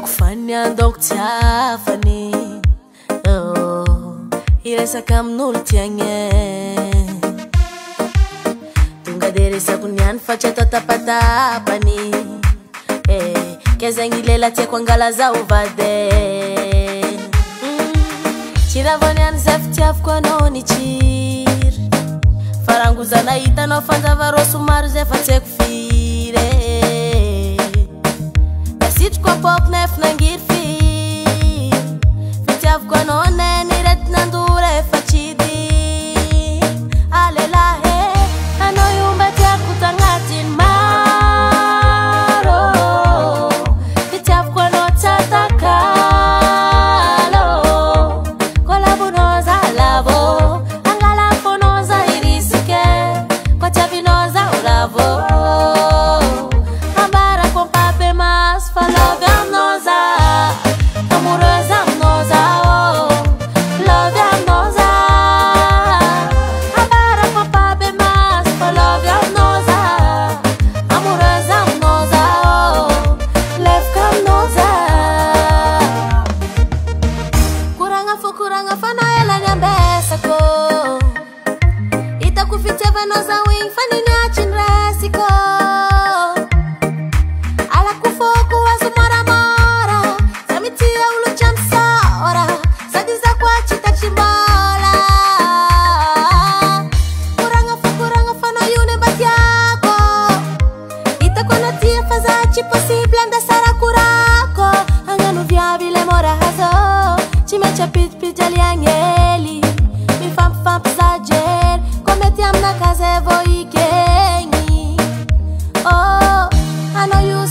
Ataoko faniandoko tsy afany iresaka amin'olo tiagne tonga de resako niany fa tsy atao tapatapany ke zegny lela tiako angala zaho vade tsy raha vao niany zay fitiavako anao ny tsiry farangozana hitanao fanjava rô somary zay fa tsy haiko firy sitriko apoko nefa nangiry firy fitiavako anao neny rety nandora efa tsy di alelahe anao io mba tiako tagnatiny maro fitiavako anao tsy atakalo kolabonao za lavo angala fonao za irisike kwa tiavinao za olavo ambarako mpape mas love amnoza amoureuse amnoza love amnoza ambara papabe mas love amnoza amoureuse amnoza leve kamnoza kuranga fana ela nyambesako itakufitiavanoza wing fanini achinresiko possible andare a curarco anche non viabile moraso ci mette pit agli angeli mi fa pisager come ti amo na casa e voi che oh I know you